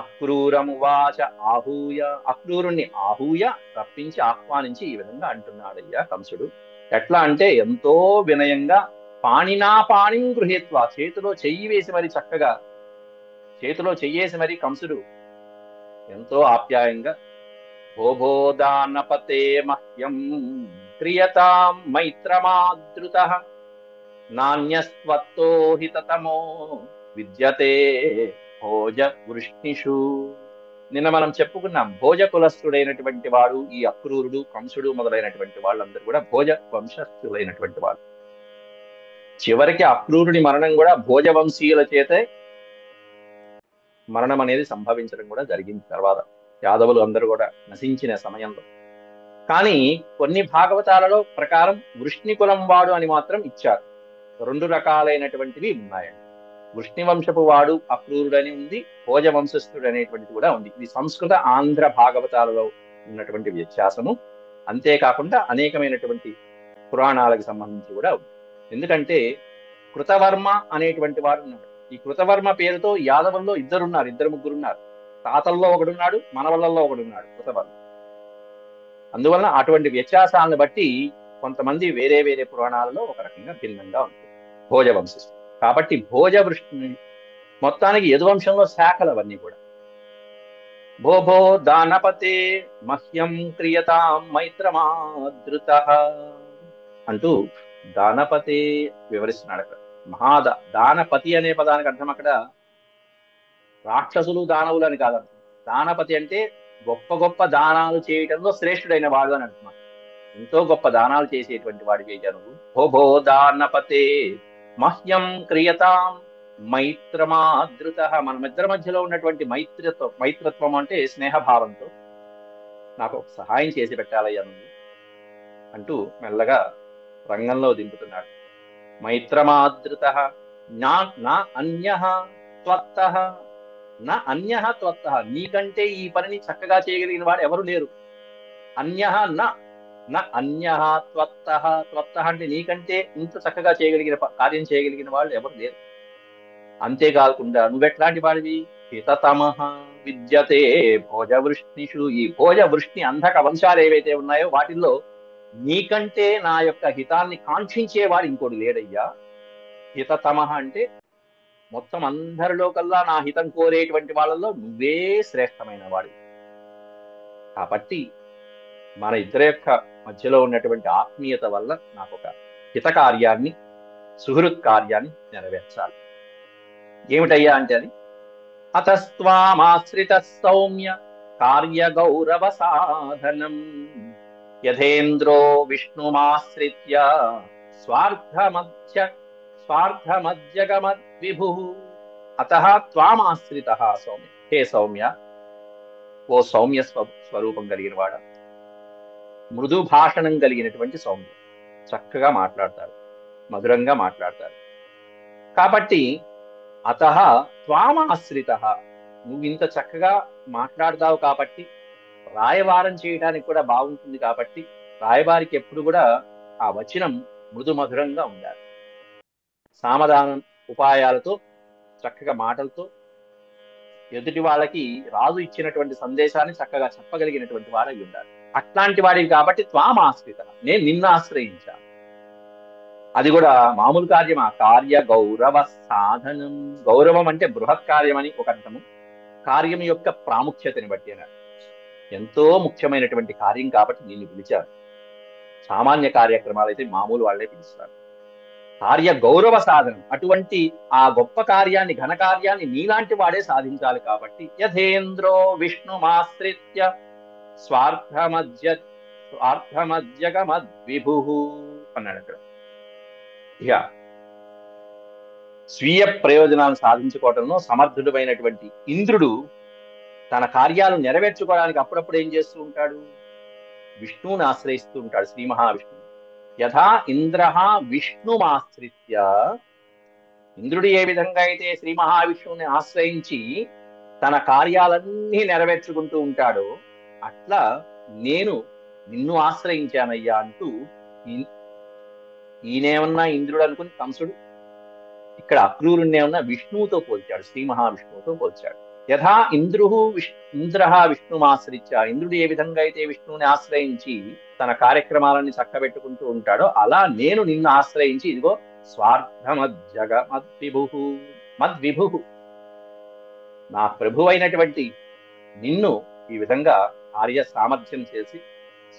[SPEAKER 2] అక్రూరమువాచ ఆహూయ, అక్రూరుణ్ణి ఆహూయ రప్పించి ఆహ్వానించి ఈ విధంగా అంటున్నాడయ్యా కంసుడు. ఎట్లా అంటే ఎంతో వినయంగా పాణినా పాణిం గృహీత్వా, చేతిలో చెయ్యి వేసి మరి చక్కగా చేతిలో చెయ్యేసి మరి కంసుడు ఎంతో ఆప్యాయంగా భోభోదానపతే మహ్యం క్రియతాం మైత్రమాదృతః నాణ్యస్త్వత్తో హితతమో విద్యతే భోజ వృష్ణిషు. నిన్న మనం చెప్పుకున్నాం, భోజ కులస్థుడైనటువంటి వాడు ఈ అక్రూరుడు, కంసుడు మొదలైనటువంటి వాళ్ళందరూ కూడా భోజ వంశస్థులైనటువంటి వాళ్ళు. చివరికి అక్రూరుడి మరణం కూడా భోజ వంశీయుల చేతే మరణం అనేది సంభవించడం కూడా జరిగింది. తర్వాత యాదవులు అందరూ కూడా నశించిన సమయంలో. కానీ కొన్ని భాగవతాలలో ప్రకారం వృష్ణి కులం వాడు అని మాత్రం ఇచ్చారు. రెండు రకాలైనటువంటివి ఉన్నాయండి. వృష్ణి వంశపు వాడు అక్రూరుడని ఉంది, భోజ వంశస్థుడు అనేటువంటిది కూడా ఉంది. ఇది సంస్కృత ఆంధ్ర భాగవతాలలో ఉన్నటువంటి వ్యత్యాసము. అంతేకాకుండా అనేకమైనటువంటి పురాణాలకు సంబంధించి కూడా ఉంది. ఎందుకంటే కృతవర్మ అనేటువంటి వాడు ఉన్నాడు. ఈ కృతవర్మ పేరుతో యాదవుల్లో ఇద్దరు ముగ్గురున్నారు. తాతల్లో ఒకడున్నాడు, మనవళ్ళల్లో ఒకడున్నాడు కృతవర్మ. అందువలన అటువంటి వ్యత్యాసాలను బట్టి కొంతమంది వేరే వేరే పురాణాలలో ఒక రకంగా భిన్నంగా ఉంటుంది భోజ వంశస్థుడు. కాబట్టి భోజ వృష్ణి మొత్తానికి యదువంశంలో శాఖలు అవన్నీ కూడా. భోభో దానపతే మహ్యం క్రియతాం మైత్రమాదృతః అంటూ దానపతే వివరిస్తున్నాడు అక్కడ. దానపతి అనే పదానికి అర్థం అక్కడ రాక్షసులు దానవులు అని కాదు. దానపతి అంటే గొప్ప గొప్ప దానాలు చేయటంలో శ్రేష్ఠుడైన వాడు అని అంటున్నాడు. ఎంతో గొప్ప దానాలు చేసేటువంటి వాడివి అయ్యా నువ్వు. భోభో దానపతే మహ్యం క్రియతాం మైత్రమాదృతః. మనమిద్దరి మధ్యలో ఉన్నటువంటి మైత్రత్వం అంటే స్నేహభావంతో నాకు సహాయం చేసి పెట్టాలయ్యా నువ్వు అంటూ మెల్లగా రంగంలో దింపుతున్నాడు. మైత్రమాదృతః నా అన్యః త్వత్తః, నా అన్యః త్వత్తః, నీకంటే ఈ పనిని చక్కగా చేయగలిగిన వాడు ఎవరు లేరు. అన్యః నా అన్యః త్వత్తః, త్వత్తః అంటే నీకంటే ఇంత చక్కగా కార్యం చేయగలిగిన వాళ్ళు ఎవరు లేరు. అంతేకాకుండా నువ్వెట్లాంటి వాడివి? హితతమః విద్యతే భోజవృష్ణిషు. ఈ భోజవృష్ణి అంధక వంశాలు ఏవైతే ఉన్నాయో వాటిల్లో నీకంటే నా యొక్క హితాన్ని కాంక్షించేవాడు ఇంకోటి లేడయ్యా. హితతమః అంటే మొత్తం అందరిలో కల్లా నా హితం కోరేటువంటి వాళ్ళల్లో నువ్వే శ్రేష్టమైన వాడు. కాబట్టి మన ఇద్దరి యొక్క మధ్యలో ఉన్నటువంటి ఆత్మీయత వల్ల నాకు ఒక హిత కార్యాన్ని, సుహృత్ కార్యాన్ని నెరవేర్చాలి. ఏమిటయ్యా అంటే అది అతస్త్వామాశ్రిత సౌమ్య కార్య గౌరవ సాధనం యథేంద్రో విష్ణుమాశ్రిత్య స్వార్థమధ్యగమద్విభు అతః త్వామాశ్రితః సౌమ్య. హే సౌమ్య, ఓ సౌమ్య స్వరూపం కలిగిన వాడ, మృదు భాషణం కలిగినటువంటి సౌమ్య, చక్కగా మాట్లాడతారు, మధురంగా మాట్లాడతారు. కాబట్టి అతః త్వామాశ్రితః, నువ్వు ఇంత చక్కగా మాట్లాడతావు కాబట్టి, రాయవారం చేయడానికి కూడా బాగుంటుంది కాబట్టి రాయవారికి ఎప్పుడు కూడా ఆ వచనం మృదు మధురంగా ఉండాలి. సామధానం ఉపాయాలతో, చక్కగా మాటలతో ఎదుటి వాళ్ళకి రాజు ఇచ్చినటువంటి సందేశాన్ని చక్కగా చెప్పగలిగినటువంటి వాడై ఉండాలి. అట్లాంటి వాడివి కాబట్టి త్వామాశ్రిత, నేను నిన్ను ఆశ్రయించాను. అది కూడా మామూలు కార్యమా? కార్య గౌరవ సాధనం. గౌరవం అంటే బృహత్ కార్యం అని ఒక అర్థము. కార్యం యొక్క ప్రాముఖ్యతని బట్టి అన్నారు. ఎంతో ముఖ్యమైనటువంటి కార్యం కాబట్టి నిన్ను పిలిచారు. సామాన్య కార్యక్రమాలు అయితే మామూలు వాళ్ళే పిలుస్తారు. కార్య గౌరవ సాధనం. అటువంటి ఆ గొప్ప కార్యాన్ని, ఘన కార్యాన్ని నీలాంటి వాడే సాధించాలి. కాబట్టి యథేంద్రో విష్ణుమాశ్రిత్య స్వార్థమజ్జగమద్విభు అన్నాడు అక్కడ. ఇక స్వీయ ప్రయోజనాలను సాధించుకోవడంలో సమర్థుడైనటువంటి ఇంద్రుడు తన కార్యాలను నెరవేర్చుకోవడానికి అప్పుడప్పుడు ఏం చేస్తూ ఉంటాడు? విష్ణువుని ఆశ్రయిస్తూ ఉంటాడు, శ్రీ మహావిష్ణువు. యథా ఇంద్ర విష్ణుమాశ్రిత్య, ఇంద్రుడు ఏ విధంగా అయితే శ్రీ మహావిష్ణువుని ఆశ్రయించి తన కార్యాలన్నీ నెరవేర్చుకుంటూ ఉంటాడో, అట్లా నేను నిన్ను ఆశ్రయించానయ్యా అంటూ ఈయనేమన్నా ఇంద్రుడు అనుకుని కంసుడు ఇక్కడ అక్రూరుణ్ణేమన్నా విష్ణువుతో పోల్చాడు, శ్రీ మహావిష్ణువుతో పోల్చాడు. యథా ఇంద్ర విష్ణుమాశ్రిత్య, ఇంద్రుడు ఏ విధంగా అయితే విష్ణువుని ఆశ్రయించి తన కార్యక్రమాలని చక్కబెట్టుకుంటూ ఉంటాడో, అలా నేను నిన్ను ఆశ్రయించి ఇదిగో మద్విభు, నా ప్రభు అయినటువంటి నిన్ను ఈ విధంగా కార్య సామర్థ్యం చేసి,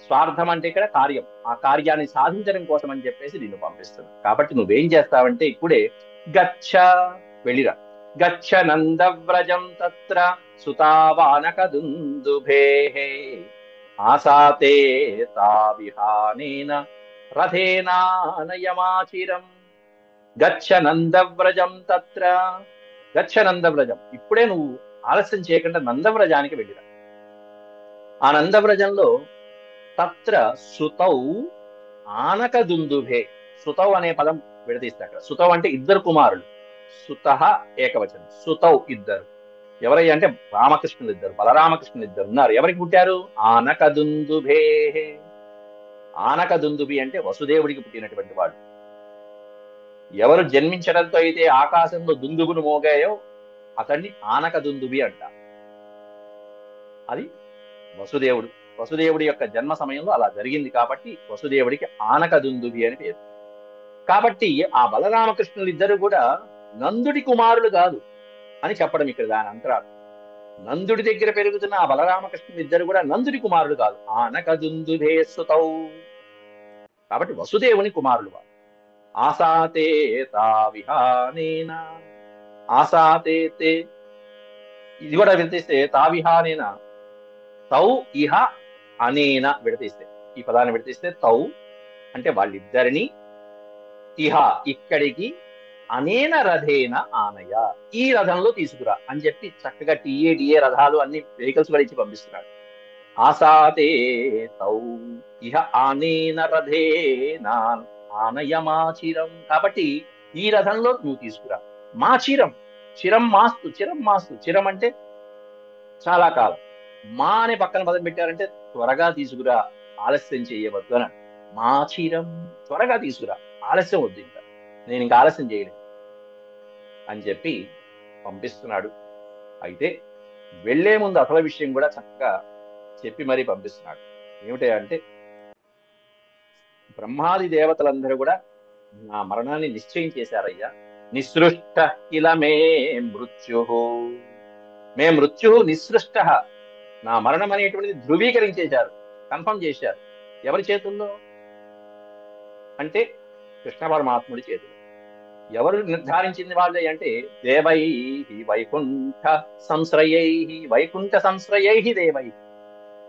[SPEAKER 2] స్వార్థం అంటే ఇక్కడ కార్యం, ఆ కార్యాన్ని సాధించడం కోసం అని చెప్పేసి నిన్ను పంపిస్తున్నాను. కాబట్టి నువ్వేం చేస్తావంటే ఇప్పుడే గచ్చ, వెళ్ళిరా. గచ్చ నందవ్రజం తత్ర సుతావానకదుందుభేః ఆసాతే తావిహానేన రథేనానయమాచిరం. గచ్చ నందవ్రజం తత్ర, గచ్చ నందవ్రజం, ఇప్పుడే నువ్వు ఆలస్యం చేయకుండా నందవ్రజానికి వెళ్ళిరా. ఆ నందవ్రజంలో తత్ర సుతౌ ఆనకదుందుభే, సుతౌ అనే పదం విడదీస్తాడు. సుతౌ అంటే ఇద్దరు కుమారులు, సుతః ఏకవచనం, సుతౌ ఇద్దరు. ఎవరయ్యా అంటే రామకృష్ణులు ఇద్దరు, బలరామకృష్ణులు ఇద్దరు ఉన్నారు. ఎవరికి పుట్టారు? ఆనకదుందుభే. ఆనకదుందుభి అంటే వసుదేవుడికి పుట్టినటువంటి వాడు. ఎవరు జన్మించడంతో అయితే ఆకాశంలో దుందుబును మోగాయో అతన్ని ఆనకదుందుభి అంట. అది వసుదేవుడు. వసుదేవుడి యొక్క జన్మ సమయంలో అలా జరిగింది కాబట్టి వసుదేవుడికి ఆనకదుందుభి అని పేరు. కాబట్టి ఆ బలరామకృష్ణులు ఇద్దరు కూడా నందుడి కుమారులు కాదు అని చెప్పడం ఇక్కడ దాని అంతరార్థం. నందుడి దగ్గర పెరుగుతున్న ఆ బలరామకృష్ణులు ఇద్దరు కూడా నందుడి కుమారులు కాదు, ఆనకదుందుభే సుతౌ. కాబట్టి వసుదేవుని కుమారులు వారు. ఆసాతే తావిహానేన, ఆసాతే తే, ఇది కూడా విడతీస్తే తావిహానేన, తౌ ఇహ అనేన విడతీస్తే, ఈ పదాన్ని విడతీస్తే తౌ అంటే వాళ్ళిద్దరిని, ఇహ ఇక్కడికి, అనేన రథేన ఆనయ ఈ రథంలో తీసుకురా అని చెప్పి చక్కగా టీఏ రథాలు అన్ని వెహికల్స్ కూడా ఇచ్చి పంపిస్తున్నాడు. ఆసాతే తౌ ఇహ అనేన రథేన ఆనయమాచిరం, కాబట్టి ఈ రథంలో నువ్వు తీసుకురా. మాచిరం, చిరం మాస్తు, చిరం మాస్తు, చిరం అంటే చాలా కాలం, మా అనే పక్కన పదం పెట్టారంటే త్వరగా తీసుకురా, ఆలస్యం చేయవద్దు అని. మాచిరం, త్వరగా తీసుకురా, ఆలస్యం వద్దు, ఇంకా నేను ఇంకా ఆలస్యం చేయలేదు అని చెప్పి పంపిస్తున్నాడు. అయితే వెళ్లే ముందు అసలు విషయం కూడా చక్కగా చెప్పి మరీ పంపిస్తున్నాడు. ఏమిటంటే బ్రహ్మాది దేవతలందరూ కూడా నా మరణాన్ని నిశ్చయం చేశారయ్యా. నిసృష్ట కిల మే మృత్యు, మే మృత్యు నిసృష్ట, నా మరణం అనేటువంటిది ధృవీకరించేశారు, కన్ఫర్మ్ చేశారు. ఎవరి చేతుల్లో అంటే కృష్ణ పరమాత్ముడి చేతులు. ఎవరు నిర్ధారించింది వాళ్ళే అంటే దేవై వైకుంఠ సంశ్రయై, వైకుంఠ సంశ్రయై దేవై,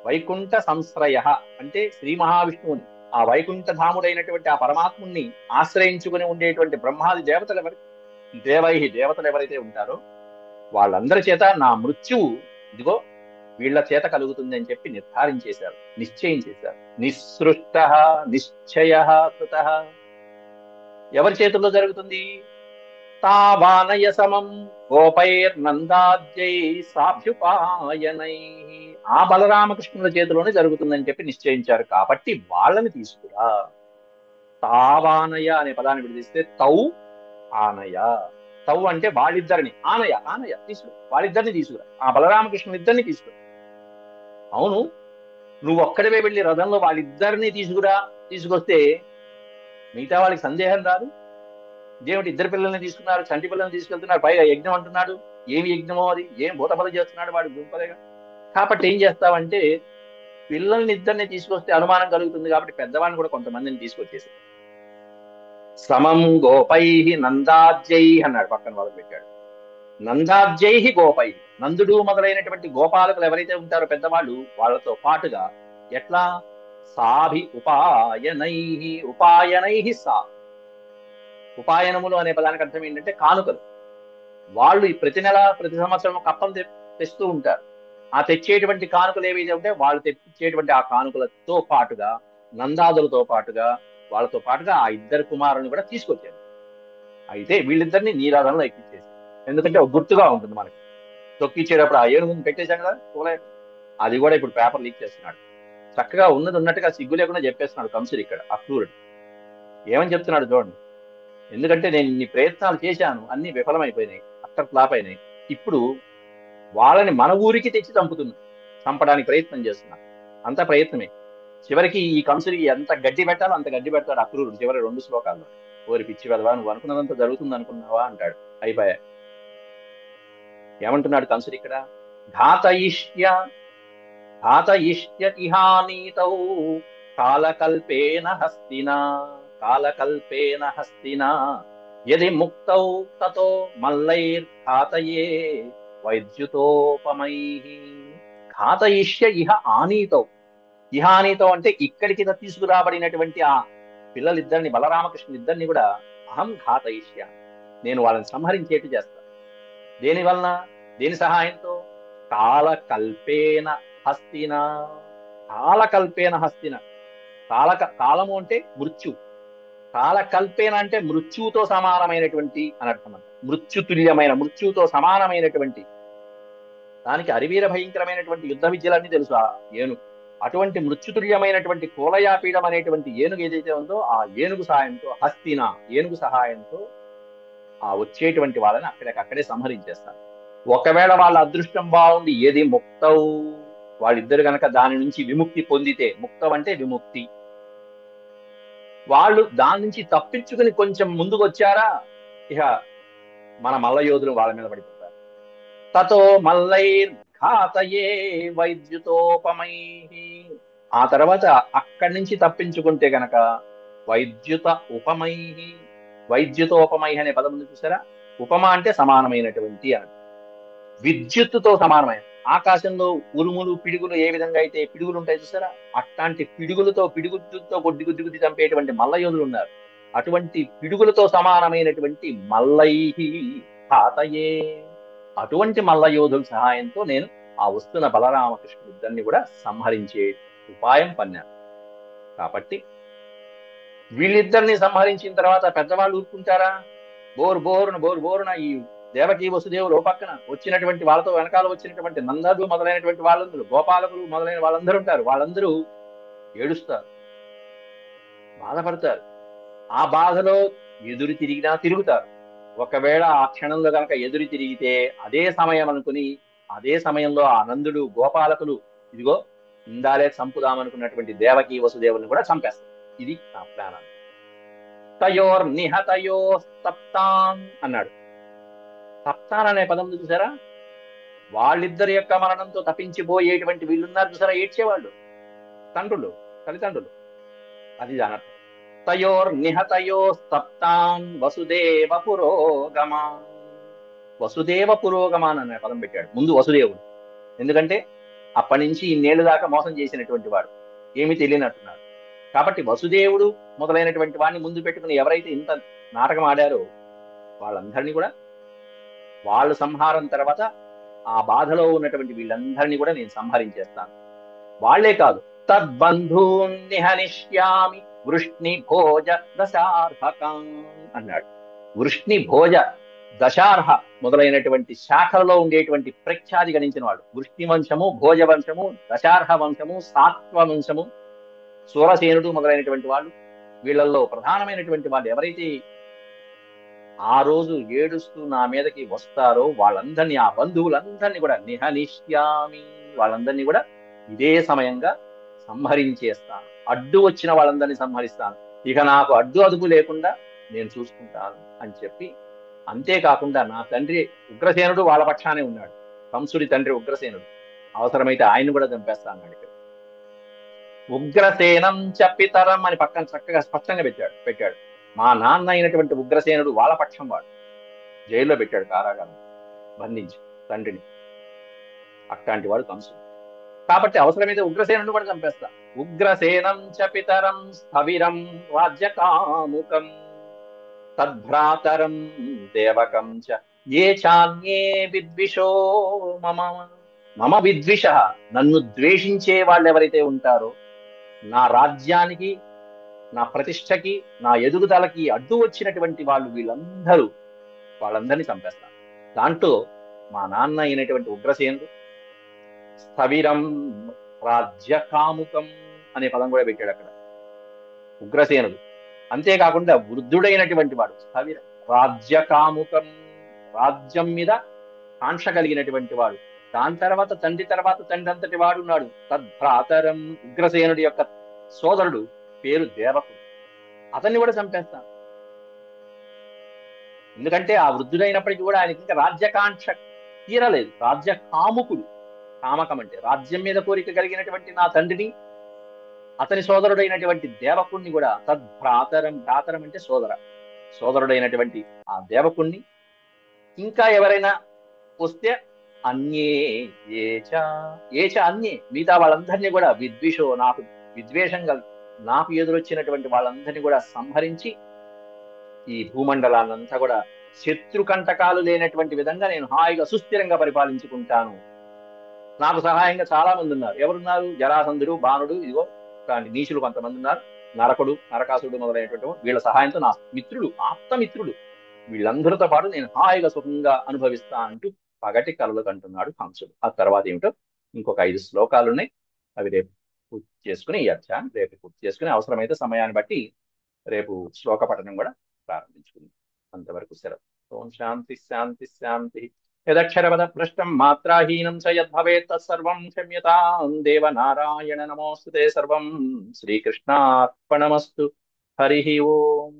[SPEAKER 2] వైకుంఠ సంశ్రయ అంటే శ్రీ మహావిష్ణువుని, ఆ వైకుంఠ ధాముడైనటువంటి ఆ పరమాత్ముని ఆశ్రయించుకుని ఉండేటువంటి బ్రహ్మాది దేవతలు ఎవరు? దేవై, దేవతలు ఎవరైతే ఉంటారో వాళ్ళందరి చేత నా మృత్యువు ఇదిగో వీళ్ల చేత కలుగుతుంది అని చెప్పి నిర్ధారించేశారు, నిశ్చయం చేశారు. నిసృష్ట నిశ్చయ కృత, ఎవరి చేతుల్లో జరుగుతుంది? తావానయ సమం గోపైర్నందాద్యై సాభ్యుపాయనై, ఆ బలరామకృష్ణుల చేతిలోనే జరుగుతుందని చెప్పి నిశ్చయించారు. కాబట్టి వాళ్ళని తీసుకురా. తావానయ అనే పదాన్ని విడిదిస్తే తౌ ఆనయ, తౌ అంటే వాళ్ళిద్దరిని, ఆనయ ఆనయ తీసుకురా, వాళ్ళిద్దరిని తీసుకురా, ఆ బలరామకృష్ణుల ఇద్దరిని తీసుకురా. అవును, నువ్వు ఒక్కడివే వెళ్ళి రథంలో వాళ్ళిద్దరిని తీసుకొస్తే మిగతా వాళ్ళకి సందేహం రాదు. ఇదేమిటి ఇద్దరు పిల్లల్ని తీసుకున్నారు, చంటి పిల్లల్ని తీసుకెళ్తున్నారు, పైగా యజ్ఞం అంటున్నాడు, ఏమి యజ్ఞమో అది, ఏం భూతపద చేస్తున్నాడు వాడు గుంపలేగా. కాబట్టి ఏం చేస్తావంటే పిల్లల్ని ఇద్దరిని తీసుకొస్తే అనుమానం కలుగుతుంది కాబట్టి పెద్దవాడిని కూడా కొంతమందిని తీసుకొచ్చేసి సమం గోపై నందాజ్యై అన్నాడు, పక్కన వాళ్ళకి పెట్టాడు. నందాజ్యై గోపై, నందుడు మొదలైనటువంటి గోపాలకులు ఎవరైతే ఉంటారో పెద్దవాళ్ళు, వాళ్ళతో పాటుగా ఎట్లా సాభి ఉపాయనై, ఉపాయనై సా, ఉపాయనములు అనే పదానికి అర్థం ఏంటంటే కానుకలు. వాళ్ళు ఈ ప్రతి నెల ప్రతి సంవత్సరం కప్పం తెస్తూ ఉంటారు. ఆ తెచ్చేటువంటి కానుకలు ఏవైతే ఉంటే వాళ్ళు తెచ్చేటువంటి ఆ కానుకలతో పాటుగా, నందాదులతో పాటుగా, వాళ్ళతో పాటుగా ఆ ఇద్దరు కుమారుని కూడా తీసుకొచ్చారు. అయితే వీళ్ళిద్దరిని నీరాధనలో ఎక్కించేసి, ఎందుకంటే ఒక గుర్తుగా ఉంటుంది మనకి. తొక్కిచ్చేటప్పుడు ఆ ఏనుగుని పెట్టేశాం కదా చూలే, అది కూడా ఇప్పుడు పేపర్ లీక్ చేస్తున్నాడు. చక్కగా ఉన్నది ఉన్నట్టుగా సిగ్గు లేకుండా చెప్పేస్తున్నాడు కంసుడు ఇక్కడ అక్రూరుడు. ఏమని చెప్తున్నాడు చూడండి. ఎందుకంటే నేను ఇన్ని ప్రయత్నాలు చేశాను, అన్ని విఫలమైపోయినాయి, అట్టర్ ఫ్లాప్ అయినాయి. ఇప్పుడు వాళ్ళని మన ఊరికి తెచ్చి చంపడానికి ప్రయత్నం చేస్తున్నారు. అంత ప్రయత్నమే. చివరికి ఈ కంసుడికి ఎంత గడ్డి పెట్టాలో అంత గడ్డి పెడతాడు అక్రూరుడు చివరి 2 శ్లోకాల్లో. ఓరి పిచ్చి వెధవా, నువ్వు అనుకున్నదంతా జరుగుతుంది అనుకున్నావా అంటాడు. అయిపోయా. ఏమంటున్నాడు కంసుడు ఇక్కడ? ఘాతయిష్య ఘాతయిష్య ఇహానీతౌ కాలకల్పేన హస్తినా, కాలకల్పేన హస్తినా యది ముక్తౌ తతో మల్లైర్ఘాతయే వైద్యుతోపమై. ఘాతయిష్య ఇహ ఆనీతౌ, ఇహానీతో అంటే ఇక్కడికి తీసుకురాబడినటువంటి ఆ పిల్లలిద్దరిని, బలరామకృష్ణులిద్దరిని కూడా అహం ఘాతయిష్య, నేను వాళ్ళని సంహరించేట్టు చేస్తాను. దేని వలన? దేని సహాయంతో? కాలకల్పేన హస్తిన, కాలకల్పేన హస్తిన. కాలము అంటే మృత్యు, కాలకల్పేన అంటే మృత్యువుతో సమానమైనటువంటి అని అర్థం. మృత్యుతుల్యమైన, మృత్యువుతో సమానమైనటువంటి దానికి అరివీర భయంకరమైనటువంటి యుద్ధ విద్యలన్నీ తెలుసు ఆ ఏనుగు. అటువంటి మృత్యుతుల్యమైనటువంటి కోలయాపీడం అనేటువంటి ఏనుగు ఏదైతే ఉందో ఆ ఏనుగు సహాయంతో, హస్తిన ఏనుగు సహాయంతో ఆ వచ్చేటువంటి వాళ్ళని అక్కడే సంహరించేస్తాను. ఒకవేళ వాళ్ళ అదృష్టం బాగుండి ఏది ముక్తవు, వాళ్ళిద్దరు గనక దాని నుంచి విముక్తి పొందితే, ముక్తం అంటే విముక్తి, వాళ్ళు దాని నుంచి తప్పించుకుని కొంచెం ముందుకు వచ్చారా, ఇక మన మల్ల యోధులు వాళ్ళ మీద పడిపోతారు. తతో మల్లైర్ఘాతయే వైద్యుతోపమై, ఆ తర్వాత అక్కడి నుంచి తప్పించుకుంటే గనక వైద్యుత ఉపమై, వైద్యుతోపమై అనే పదం ఉంది చూసారా. ఉపమ అంటే సమానమైనటువంటి అని, విద్యుత్తుతో సమానమైన. ఆకాశంలో ఉరుములు పిడుగులు ఏ విధంగా అయితే పిడుగులు ఉంటాయి చూసారా, అట్లాంటి పిడుగులతో గుద్ది చంపేటువంటి మల్లయోధులు ఉన్నారు. అటువంటి పిడుగులతో సమానమైనటువంటి మల్లై ఘాతయే, అటువంటి మల్లయోధుల సహాయంతో నేను ఆ వస్తున్న బలరామకృష్ణుడిద్దరిని కూడా సంహరించే ఉపాయం పన్నాను. కాబట్టి వీళ్ళిద్దరిని సంహరించిన తర్వాత పెద్దవాళ్ళు ఊరుకుంటారా? బోరున ఈ దేవకీ వసుదేవులు ఓ పక్కన, వచ్చినటువంటి వాళ్ళతో వెనకాల వచ్చినటువంటి నందడు మొదలైనటువంటి వాళ్ళందరూ, గోపాలకులు మొదలైన వాళ్ళందరూ ఉంటారు. వాళ్ళందరూ ఏడుస్తారు, బాధపడతారు. ఆ బాధలో ఎదురు తిరిగినా తిరుగుతారు. ఒకవేళ ఆ క్షణంలో కనుక ఎదురు తిరిగితే అదే సమయం అనుకుని, అదే సమయంలో ఆ నందుడు గోపాలకులు ఇదిగో ఇందాలే చంపుదామనుకున్నటువంటి దేవకీ వసుదేవుల్ని కూడా చంపేస్తారు. ఇది నా ప్లాన్. తయోర్ నిహతయో సప్తాన్ అన్నాడు. సప్తాన్ అనే పదం చూసారా, వాళ్ళిద్దరి యొక్క మరణంతో తప్పించిపోయేటువంటి వీళ్ళున్నారు చూసారా, ఏడ్చేవాళ్ళు, తండ్రులు, తల్లిదండ్రులు, అది దానర్థం. తయోర్ నిహతయో సప్తాన్ వసుదేవ పురోగమాన్, వసుదేవ పురోగమాన్ అనే పదం పెట్టాడు ముందు వసుదేవుడు. ఎందుకంటే అప్పటి నుంచి ఇన్నేళ్లు దాకా మోసం చేసినటువంటి వాడు, ఏమీ తెలియనట్టున్నాడు. కాబట్టి వసుదేవుడు మొదలైనటువంటి వాడిని ముందు పెట్టుకుని ఎవరైతే ఇంత నాటకం ఆడారో వాళ్ళందరినీ కూడా, వాళ్ళు సంహారం తర్వాత ఆ బాధలో ఉన్నటువంటి వీళ్ళందరినీ కూడా నేను సంహరించేస్తాను. వాళ్లే కాదు, తద్బంధూన్ నిహనిష్యామి వృష్ణి భోజ దశార్హకం అన్నాడు. వృష్ణి భోజ దశార్హ మొదలైనటువంటి శాఖలలో ఉండేటువంటి ప్రఖ్యాతి గణించిన వాడు. వృష్ణి వంశము, భోజ వంశము, దశార్హ వంశము, సాత్వ వంశము, సూరసేనుడు మొదలైనటువంటి వాళ్ళు, వీళ్ళల్లో ప్రధానమైనటువంటి వాళ్ళు ఎవరైతే ఆ రోజు ఏడుస్తూ నా మీదకి వస్తారో వాళ్ళందరినీ, ఆ బంధువులందరినీ కూడా నిహనిష్యామి, వాళ్ళందరినీ కూడా ఇదే సమయంగా సంహరించేస్తాను. అడ్డు వచ్చిన వాళ్ళందరినీ సంహరిస్తాను. ఇక నాకు అడ్డు అదుపు లేకుండా నేను చూసుకుంటాను అని చెప్పి, అంతేకాకుండా నా తండ్రి ఉగ్రసేనుడు వాళ్ళ పక్షానే ఉన్నాడు. కంసుడి తండ్రి ఉగ్రసేనుడు, అవసరమైతే ఆయన్ని కూడా చంపేస్తా అన్నాడు. ఇక్కడ ఉగ్రసేనం చ పితరం అని పక్కన చక్కగా స్పష్టంగా పెట్టాడు. మా నాన్న అయినటువంటి ఉగ్రసేనుడు వాళ్ళ పక్షం వాడు. జైల్లో పెట్టాడు, కారాగారం బంధించి తండ్రిని. అట్లాంటి వాడు కంసుడు. కాబట్టి అవసరమైతే ఉగ్రసేనుడిని కూడా చంపేస్తా. ఉగ్రసేనం చ పితరం స్థవిరం రాజ్యకాముకం తద్భ్రాతరం దేవకం చ ఏ చాన్యే విద్విషో మమ. మమ విద్విష, నన్ను ద్వేషించే వాళ్ళు ఎవరైతే ఉంటారో, నా రాజ్యానికి, నా ప్రతిష్టకి, నా ఎదుగుదలకి అడ్డు వచ్చినటువంటి వాళ్ళు వీళ్ళందరూ, వాళ్ళందరినీ చంపేస్తాను. దాంట్లో మా నాన్న అయినటువంటి ఉగ్రసేనుడు స్థవిరం రాజ్యకాముకం అనే పదం కూడా పెట్టాడు అక్కడ, ఉగ్రసేనుడు. అంతేకాకుండా వృద్ధుడైనటువంటి వాడు స్థవిరం రాజ్యకాముకం, రాజ్యం మీద కాంక్ష కలిగినటువంటి వాడు. దాని తర్వాత తండ్రి అంతటి వాడు ఉన్నాడు. తద్భ్రాతరం, ఉగ్రసేనుడి యొక్క సోదరుడు పేరు దేవకుడు. అతన్ని కూడా చంపేస్తాను. ఎందుకంటే ఆ వృద్ధుడైనప్పటికీ కూడా ఆయనకి ఇంకా రాజ్యకాంక్ష తీరలేదు. రాజ్య కాముకుడు. కామకం అంటే రాజ్యం మీద కోరిక కలిగినటువంటి నా తండ్రిని, అతని సోదరుడైనటువంటి దేవకుణ్ణి కూడా తద్భ్రాతరం, భ్రాతరం అంటే సోదర, సోదరుడైనటువంటి ఆ దేవకుణ్ణి, ఇంకా ఎవరైనా వస్తే అన్యే ఏచ, ఏచ అన్యే, మిగతా వాళ్ళందరినీ కూడా విద్విషో, నాకు విద్వేషంగా నాకు ఎదురొచ్చినటువంటి వాళ్ళందరినీ కూడా సంహరించి ఈ భూమండలాన్నంతా కూడా శత్రుకంటకాలు లేనటువంటి విధంగా నేను హాయిగా సుస్థిరంగా పరిపాలించుకుంటాను. నాకు సహాయంగా చాలా మంది ఉన్నారు. ఎవరున్నారు? జరాసంధుడు, బాణుడు, ఇదిగో ఇట్లాంటి నీచులు కొంతమంది ఉన్నారు, నరకుడు, నరకాసుడు మొదలైనటువంటి వీళ్ళ సహాయంతో నా మిత్రుడు, ఆప్తమిత్రుడు, వీళ్ళందరితో పాటు నేను హాయిగా సుఖంగా అనుభవిస్తా అంటూ పగటి కలలు కంటున్నాడు కంసుడు. ఆ తర్వాత ఏమిటో ఇంకొక 5 శ్లోకాలు ఉన్నాయి. అవి రేపు పూర్తి చేసుకుని, ఈ అధ్యాయం రేపు పూర్తి చేసుకుని, అవసరమైతే సమయాన్ని బట్టి రేపు శ్లోక పఠనం కూడా ప్రారంభించుకుంది. అంతవరకు సెలవు. ఓం శాంతి శాంతి శాంతి. యదక్షరపద భ్రష్టం మాత్రాహీనం చ యద్భవేత్ తత్సర్వం క్షమ్యతాం దేవ నారాయణ నమోస్తుతే. సర్వం శ్రీకృష్ణార్పణమస్తు. హరి ఓం.